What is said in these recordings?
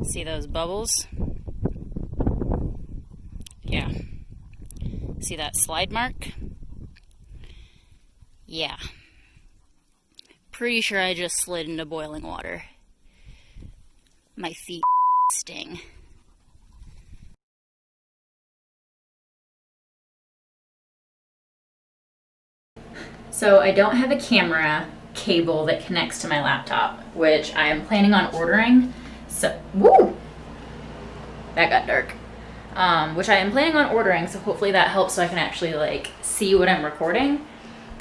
See those bubbles? Yeah. See that slide mark? Yeah. Pretty sure I just slid into boiling water. My feet sting. So I don't have a camera cable that connects to my laptop, which I am planning on ordering. So, woo! That got dark. Which I am planning on ordering, so hopefully that helps so I can actually like see what I'm recording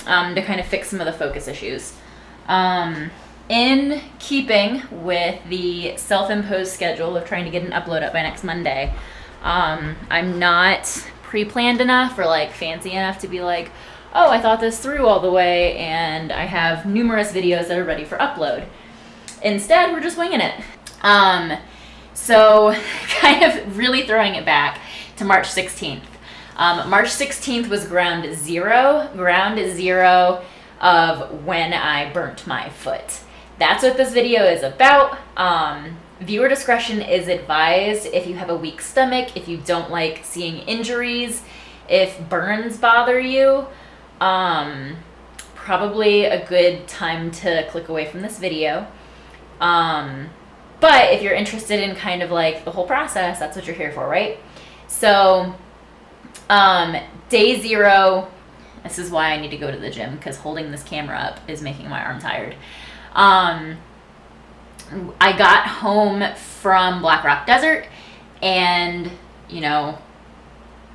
to kind of fix some of the focus issues. In keeping with the self-imposed schedule of trying to get an upload up by next Monday, I'm not pre-planned enough or like fancy enough to be like, oh, I thought this through all the way and I have numerous videos that are ready for upload. Instead, we're just winging it. So kind of really throwing it back to March 16th. March 16th was ground zero of when I burnt my foot. That's what this video is about. Viewer discretion is advised if you have a weak stomach, if you don't like seeing injuries, if burns bother you. Probably a good time to click away from this video. But if you're interested in kind of like the whole process, that's what you're here for, right? So, day zero, this is why I need to go to the gym, because holding this camera up is making my arm tired. I got home from Black Rock Desert, and, you know,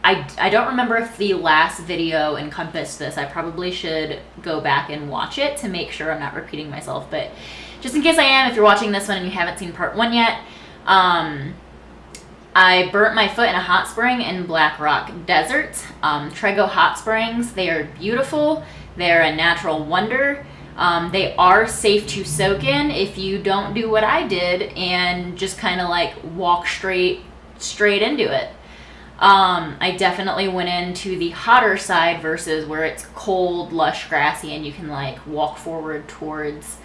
I don't remember if the last video encompassed this. I probably should go back and watch it to make sure I'm not repeating myself, but just in case I am, if you're watching this one and you haven't seen part one yet, I burnt my foot in a hot spring in Black Rock Desert. Trego Hot Springs, they are beautiful. They're a natural wonder. They are safe to soak in if you don't do what I did and just kind of like walk straight into it. I definitely went into the hotter side versus where it's cold, lush, grassy, and you can like walk forward towards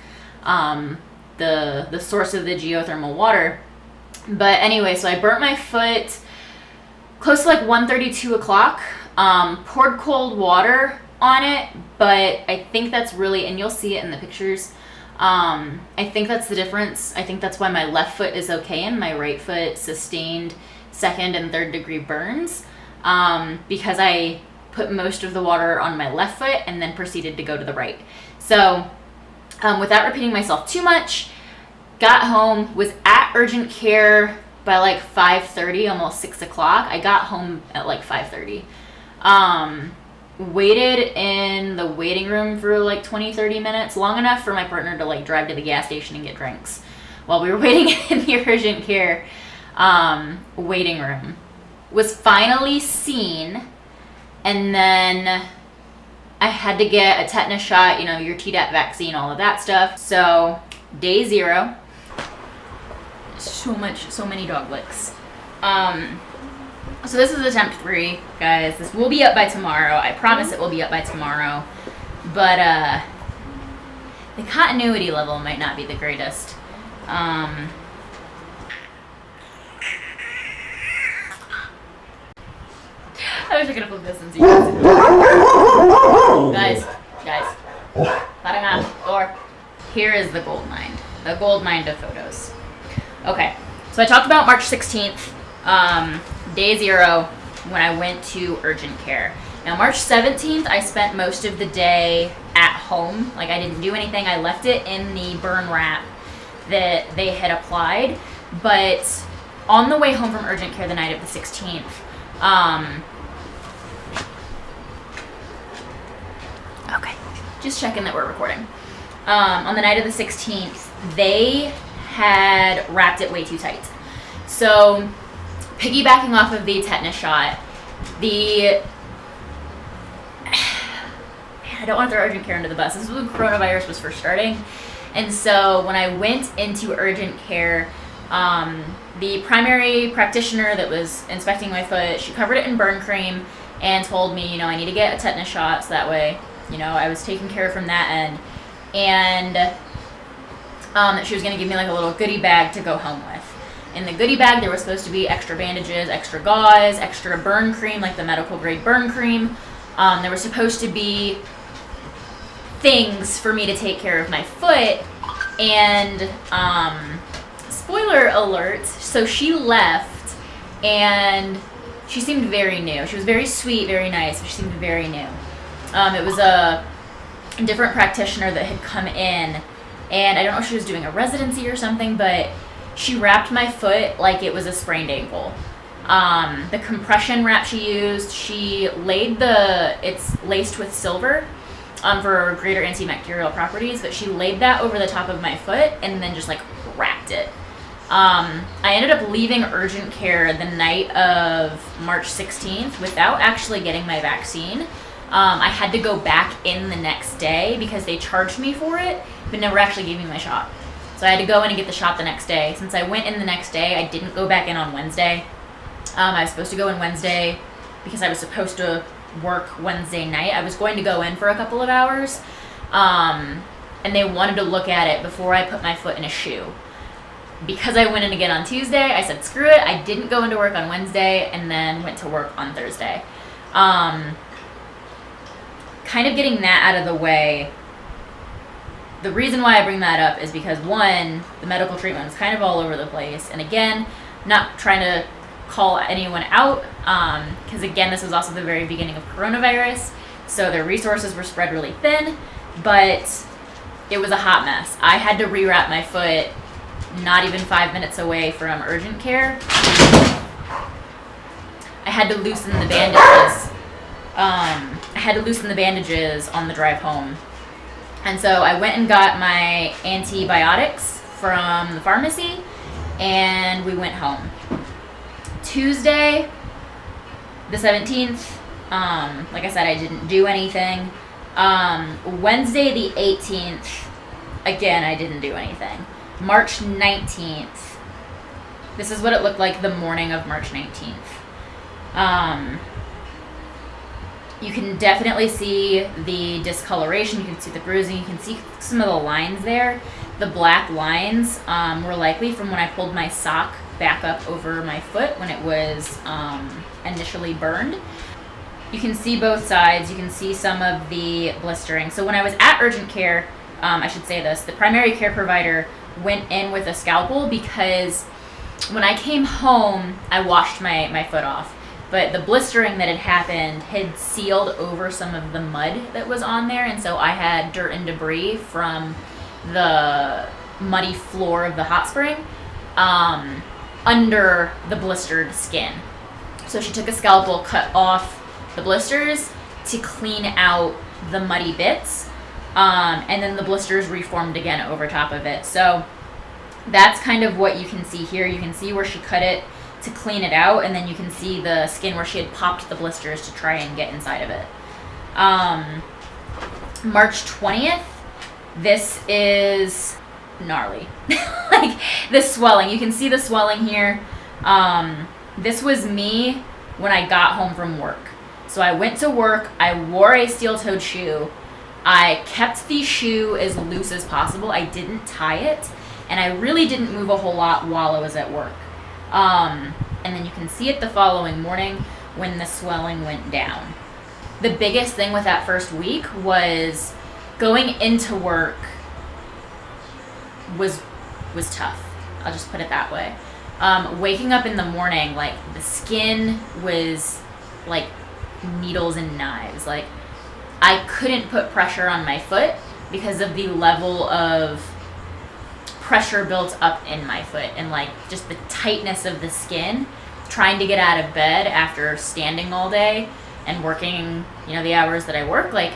the source of the geothermal water. But anyway, so I burnt my foot close to like 1:30, 2 o'clock. Poured cold water on it, but I think that's really, and you'll see it in the pictures, I think that's the difference. I think that's why my left foot is okay and my right foot sustained second and third degree burns, because I put most of the water on my left foot and then proceeded to go to the right. So without repeating myself too much, got home, was at urgent care by like 5:30, almost 6 o'clock. I got home at like 5:30. Waited in the waiting room for like 20-30 minutes, long enough for my partner to like drive to the gas station and get drinks while we were waiting in the urgent care waiting room. Was finally seen, and then I had to get a tetanus shot, you know, your Tdap vaccine, all of that stuff. So day zero, so many dog licks. So this is attempt 3, guys. This will be up by tomorrow. I promise it will be up by tomorrow. But the continuity level might not be the greatest. I wish I could have flipped this and see. Guys, let him out. Or here is the gold mine. The gold mine of photos. Okay, so I talked about March 16th. Day zero, when I went to urgent care. Now, March 17th, I spent most of the day at home. Like, I didn't do anything. I left it in the burn wrap that they had applied. But on the way home from urgent care the night of the 16th, okay, just checking that we're recording. On the night of the 16th, they had wrapped it way too tight. So, piggybacking off of the tetanus shot, I don't want to throw urgent care under the bus. This was when coronavirus was first starting. And so when I went into urgent care, the primary practitioner that was inspecting my foot, she covered it in burn cream and told me, you know, I need to get a tetanus shot so that way, you know, I was taken care of from that end. And she was going to give me like a little goodie bag to go home with. In the goodie bag, there was supposed to be extra bandages, extra gauze, extra burn cream, like the medical grade burn cream. There was supposed to be things for me to take care of my foot. And spoiler alert, so she left and she seemed very new. She was very sweet, very nice, but she seemed very new. It was a different practitioner that had come in, and I don't know if she was doing a residency or something, but she wrapped my foot like it was a sprained ankle. The compression wrap she used, it's laced with silver for greater antibacterial properties, but she laid that over the top of my foot and then just like wrapped it. I ended up leaving urgent care the night of March 16th without actually getting my vaccine. I had to go back in the next day because they charged me for it, but never actually gave me my shot. So I had to go in and get the shot the next day. Since I went in the next day, I didn't go back in on Wednesday. I was supposed to go in Wednesday because I was supposed to work Wednesday night. I was going to go in for a couple of hours, and they wanted to look at it before I put my foot in a shoe. Because I went in again on Tuesday, I said, screw it. I didn't go into work on Wednesday and then went to work on Thursday. Kind of getting that out of the way. The reason why I bring that up is because, one, the medical treatment was kind of all over the place. And again, not trying to call anyone out, because again, this was also the very beginning of coronavirus. So their resources were spread really thin, but it was a hot mess. I had to rewrap my foot not even 5 minutes away from urgent care. I had to loosen the bandages on the drive home. And so I went and got my antibiotics from the pharmacy, and we went home. Tuesday, the 17th, like I said, I didn't do anything. Wednesday, the 18th, again, I didn't do anything. March 19th, this is what it looked like the morning of March 19th. You can definitely see the discoloration, you can see the bruising, you can see some of the lines there. The black lines were likely from when I pulled my sock back up over my foot when it was initially burned. You can see both sides, you can see some of the blistering. So when I was at urgent care, I should say this, the primary care provider went in with a scalpel because when I came home, I washed my foot off. But the blistering that had happened had sealed over some of the mud that was on there, and so I had dirt and debris from the muddy floor of the hot spring under the blistered skin. So she took a scalpel, cut off the blisters to clean out the muddy bits, and then the blisters reformed again over top of it. So that's kind of what you can see here. You can see where she cut it to clean it out, and then you can see the skin where she had popped the blisters to try and get inside of it. March 20th, this is gnarly. Like the swelling, you can see the swelling here. This was me when I got home from work. So I went to work, I wore a steel-toed shoe, I kept the shoe as loose as possible, I didn't tie it, and I really didn't move a whole lot while I was at work. And then you can see it the following morning when the swelling went down. The biggest thing with that first week was going into work was tough. I'll just put it that way. Waking up in the morning, like the skin was like needles and knives. Like I couldn't put pressure on my foot because of the level of pressure built up in my foot and like just the tightness of the skin. Trying to get out of bed after standing all day and working, the hours that I work, like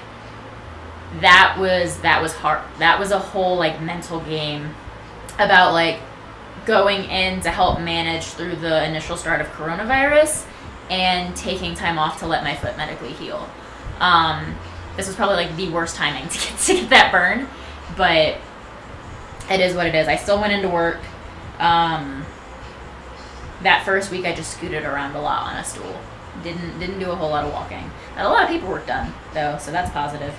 that was hard. That was a whole like mental game about like going in to help manage through the initial start of coronavirus and taking time off to let my foot medically heal. This was probably like the worst timing to get that burn, but it is what it is. I still went into work. That first week I just scooted around a lot on a stool. Didn't do a whole lot of walking. Got a lot of paperwork done though, so that's positive.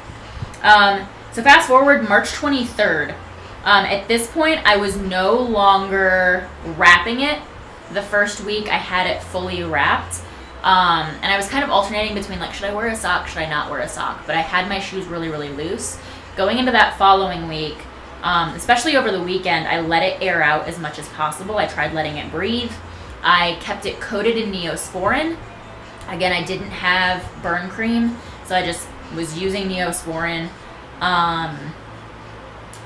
So fast forward March 23rd. At this point, I was no longer wrapping it. The first week I had it fully wrapped. And I was kind of alternating between like, should I wear a sock, should I not wear a sock? But I had my shoes really, really loose. Going into that following week, especially over the weekend, I let it air out as much as possible. I tried letting it breathe. I kept it coated in Neosporin. Again, I didn't have burn cream, so I just was using Neosporin.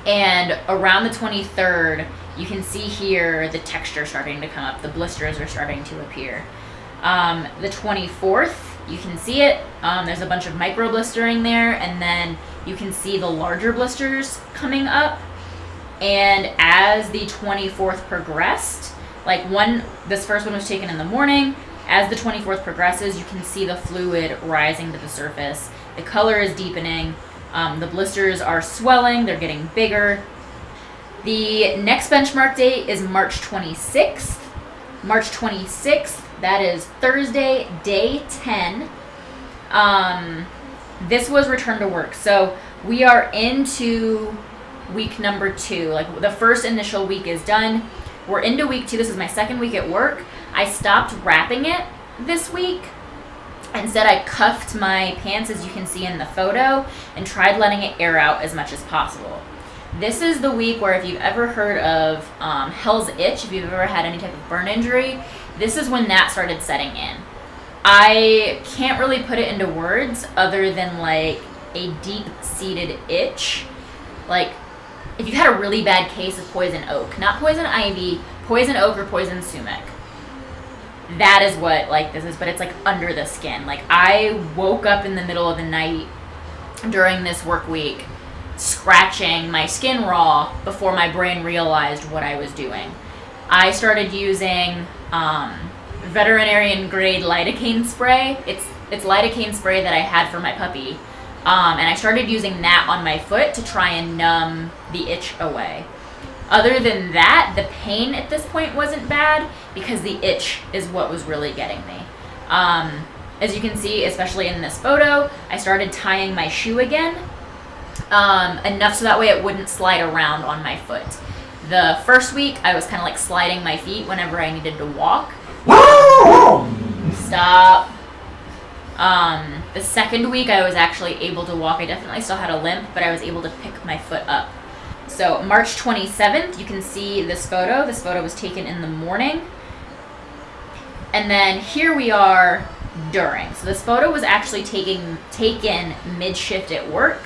And around the 23rd, you can see here the texture starting to come up. The blisters are starting to appear. The 24th, you can see it. There's a bunch of micro blistering there, and then you can see the larger blisters coming up. And as the 24th progressed, this first one was taken in the morning. As the 24th progresses, you can see the fluid rising to the surface. The color is deepening. The blisters are swelling. They're getting bigger. The next benchmark date is March 26th. March 26th, that is Thursday, day 10. This was return to work. So we are into week number 2. Like the first initial week is done. We're into week 2. This is my second week at work. I stopped wrapping it this week. Instead, I cuffed my pants, as you can see in the photo, and tried letting it air out as much as possible. This is the week where, if you've ever heard of Hell's Itch, if you've ever had any type of burn injury, this is when that started setting in. I can't really put it into words other than like a deep-seated itch. Like if you've had a really bad case of poison oak, not poison ivy, poison oak or poison sumac. That is what like this is, but it's like under the skin. Like I woke up in the middle of the night during this work week scratching my skin raw before my brain realized what I was doing. I started using veterinarian grade lidocaine spray. It's lidocaine spray that I had for my puppy. And I started using that on my foot to try and numb the itch away. Other than that, the pain at this point wasn't bad because the itch is what was really getting me. As you can see, especially in this photo, I started tying my shoe again, enough so that way it wouldn't slide around on my foot. The first week, I was kind of like sliding my feet whenever I needed to walk. Stop. The second week, I was actually able to walk. I definitely still had a limp, but I was able to pick my foot up. So March 27th, you can see this photo. This photo was taken in the morning. And then here we are during. So this photo was actually taken mid-shift at work.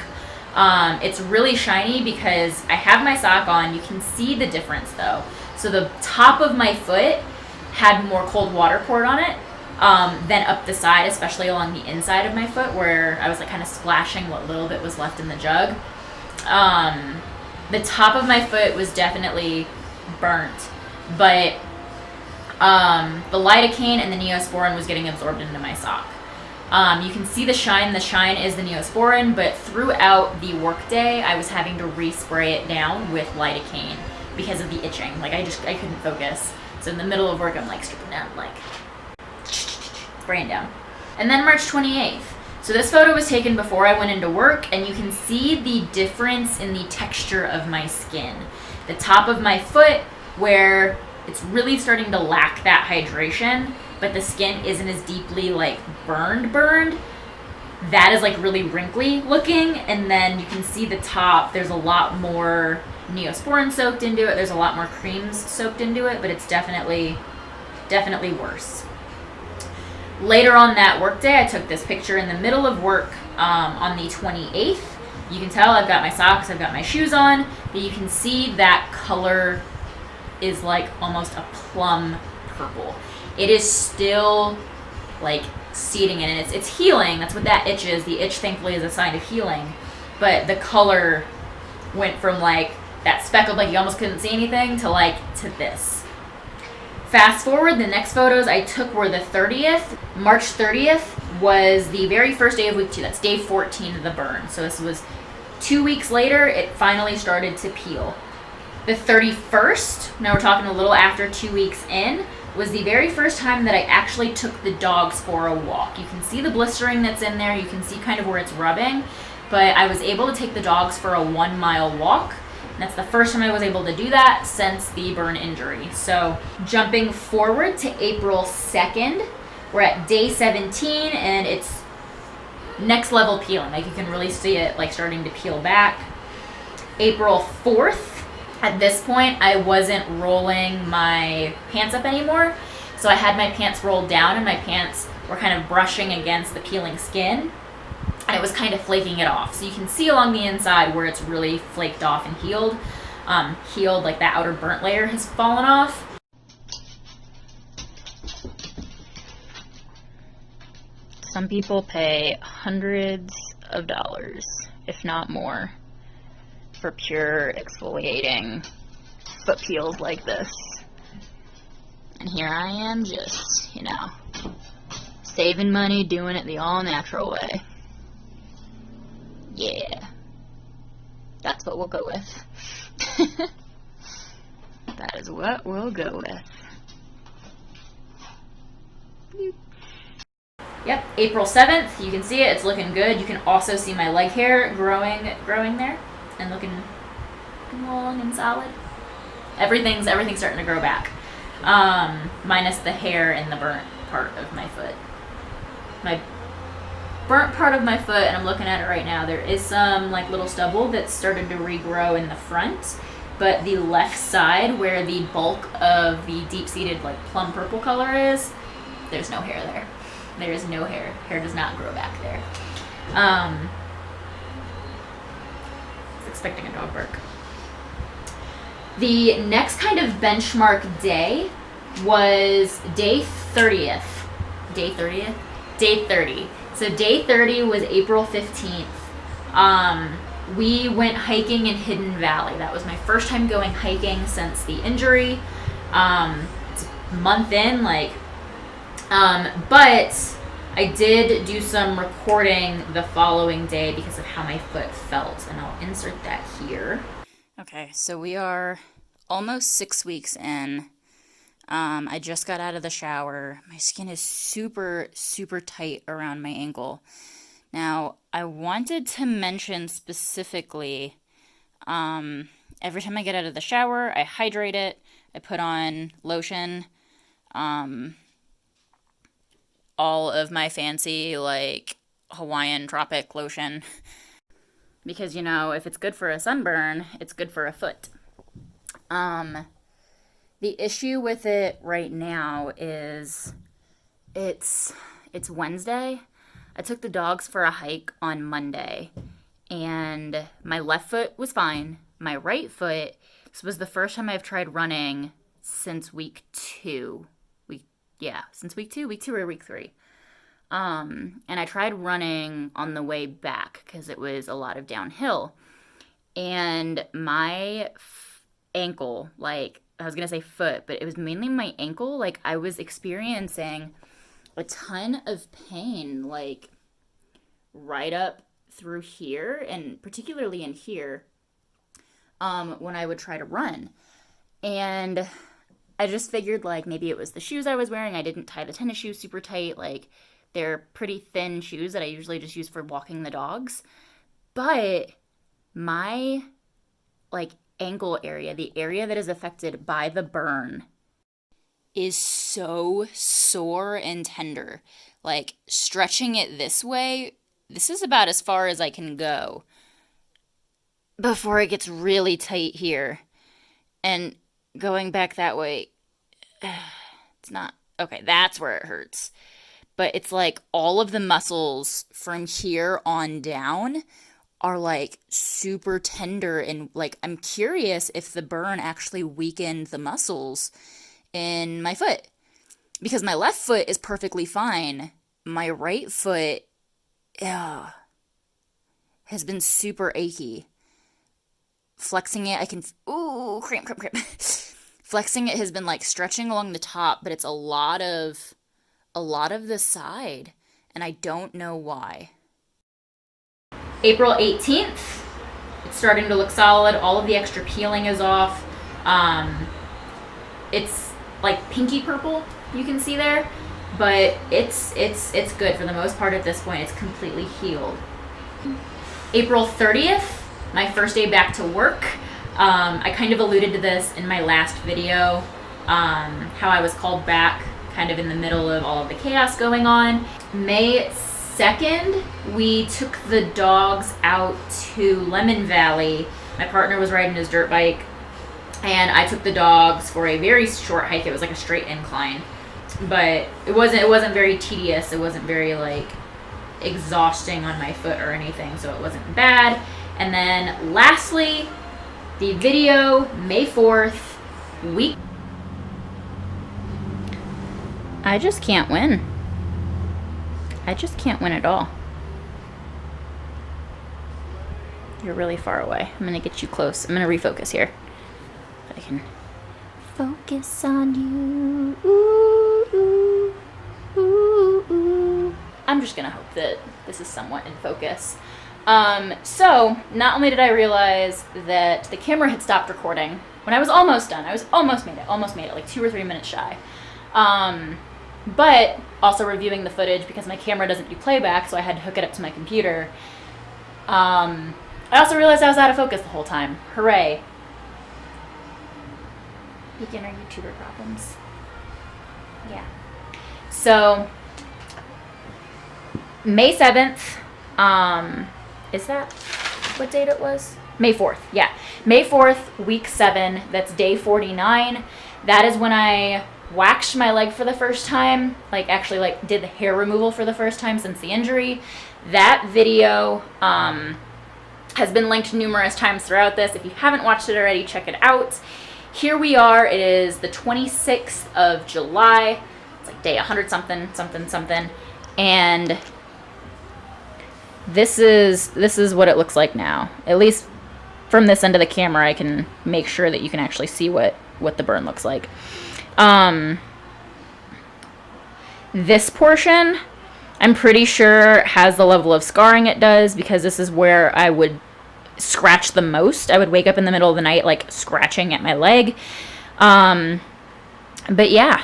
It's really shiny because I have my sock on. You can see the difference though. So the top of my foot had more cold water poured on it than up the side, especially along the inside of my foot where I was like kind of splashing what little bit was left in the jug. The top of my foot was definitely burnt, but the lidocaine and the Neosporin was getting absorbed into my sock. You can see the shine. The shine is the Neosporin, but throughout the workday, I was having to respray it down with lidocaine because of the itching. Like I couldn't focus. So in the middle of work, I'm like stripping down, like spraying down. And then March 28th. So this photo was taken before I went into work, and you can see the difference in the texture of my skin. The top of my foot, where it's really starting to lack that hydration, but the skin isn't as deeply like burned. That is like really wrinkly looking, and then you can see the top, there's a lot more Neosporin soaked into it, there's a lot more creams soaked into it, but it's definitely worse. Later on that workday, I took this picture in the middle of work on the 28th. You can tell I've got my socks, I've got my shoes on, but you can see that color is like almost a plum purple. It is still like seeding in, and it's healing. That's what that itch is. The itch, thankfully, is a sign of healing. But the color went from like that speckled, like you almost couldn't see anything, to this. Fast forward, the next photos I took were the 30th. March 30th was the very first day of week 2. That's day 14 of the burn. So this was 2 weeks later, it finally started to peel. The 31st, now we're talking a little after 2 weeks in, was the very first time that I actually took the dogs for a walk. You can see the blistering that's in there. You can see kind of where it's rubbing. But I was able to take the dogs for a 1 mile walk. And that's the first time I was able to do that since the burn injury. So jumping forward to April 2nd, we're at day 17 and it's next level peeling. Like you can really see it like starting to peel back. April 4th, at this point I wasn't rolling my pants up anymore. So I had my pants rolled down and my pants were kind of brushing against the peeling skin. And it was kind of flaking it off. So you can see along the inside where it's really flaked off and healed. Like that outer burnt layer has fallen off. Some people pay hundreds of dollars, if not more, for pure exfoliating foot peels like this. And here I am just, saving money, doing it the all natural way. Yeah, that's what we'll go with. That is what we'll go with. Bloop. Yep, April 7th, you can see it, it's looking good. You can also see my leg hair growing there and looking long and solid. Everything's starting to grow back, minus the hair and the burnt part of my foot. My burnt part of my foot, and I'm looking at it right now, there is some like little stubble that's started to regrow in the front, but the left side where the bulk of the deep-seated like plum purple color is, there's no hair there. There is no hair. Hair does not grow back there. I was expecting a dog bark. The next kind of benchmark day was day 30th. Day 30th? Day 30. So day 30 was April 15th. We went hiking in Hidden Valley. That was my first time going hiking since the injury. It's a month in, but I did do some recording the following day because of how my foot felt, and I'll insert that here. Okay, so we are almost 6 weeks in. I just got out of the shower. My skin is super, super tight around my ankle. Now, I wanted to mention specifically, every time I get out of the shower, I hydrate it, I put on lotion, all of my fancy, Hawaiian tropic lotion. Because, if it's good for a sunburn, it's good for a foot. The issue with it right now is it's Wednesday. I took the dogs for a hike on Monday, and my left foot was fine. My right foot, this was the first time I've tried running since week 2. Since week 2 or week 3. And I tried running on the way back because it was a lot of downhill. And my ankle, I was going to say foot, but it was mainly my ankle. I was experiencing a ton of pain, right up through here, and particularly in here, when I would try to run. And I just figured, maybe it was the shoes I was wearing. I didn't tie the tennis shoes super tight. They're pretty thin shoes that I usually just use for walking the dogs. But my, ankle area, the area that is affected by the burn, is so sore and tender. Stretching it this way, this is about as far as I can go before it gets really tight here. And going back that way, it's not, okay, that's where it hurts. But it's all of the muscles from here on down are super tender, and I'm curious if the burn actually weakened the muscles in my foot, because my left foot is perfectly fine. My right foot has been super achy. Flexing it, I can, cramp. Flexing it has been stretching along the top, but it's a lot of the side, and I don't know why. April 18th, it's starting to look solid. All of the extra peeling is off. It's pinky purple, you can see there, but it's good for the most part at this point. It's completely healed. April 30th, my first day back to work. I kind of alluded to this in my last video, how I was called back kind of in the middle of all of the chaos going on. May 2nd, we took the dogs out to Lemon Valley. My partner was riding his dirt bike, and I took the dogs for a very short hike. It was like a straight incline, but it wasn't very tedious. It wasn't very like exhausting on my foot or anything, so it wasn't bad. And then lastly, the video, May 4th, week. I just can't win. I just can't win at all. You're really far away. I'm gonna get you close. I'm gonna refocus here. If I can focus on you. Ooh, ooh, ooh, ooh. I'm just gonna hope that this is somewhat in focus. So not only did I realize that the camera had stopped recording when I was almost done. I was almost made it, like 2 or 3 minutes shy. But also reviewing the footage because my camera doesn't do playback, so I had to hook it up to my computer. I also realized I was out of focus the whole time. Hooray. Beginner YouTuber problems. Yeah. So, May 7th, is that what date it was? May 4th, yeah. May 4th, week 7, that's day 49. That is when I waxed my leg for the first time, like actually like did the hair removal for the first time since the injury. That video has been linked numerous times throughout this. If you haven't watched it already, check it out. Here we are. It is the 26th of July. It's like day 100 something, something, something. And this is what it looks like now. At least from this end of the camera, I can make sure that you can actually see what the burn looks like. This portion, I'm pretty sure has the level of scarring it does, because this is where I would scratch the most. I would wake up in the middle of the night like scratching at my leg. But yeah,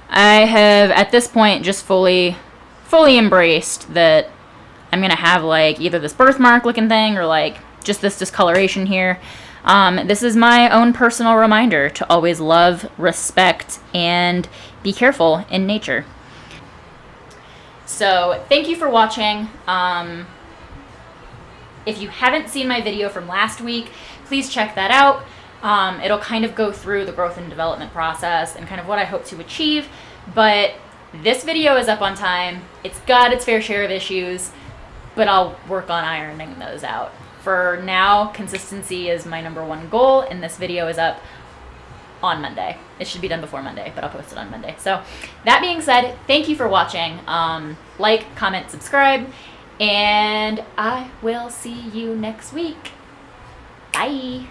I have at this point just fully embraced that I'm gonna have like either this birthmark looking thing or like just this discoloration here. This is my own personal reminder to always love, respect, and be careful in nature. So thank you for watching. If you haven't seen my video from last week, please check that out. It'll kind of go through the growth and development process and kind of what I hope to achieve. But this video is up on time. It's got its fair share of issues, but I'll work on ironing those out. For now, consistency is my #1 goal, and this video is up on Monday. It should be done before Monday, but I'll post it on Monday. So that being said, thank you for watching. Like, comment, subscribe, and I will see you next week. Bye.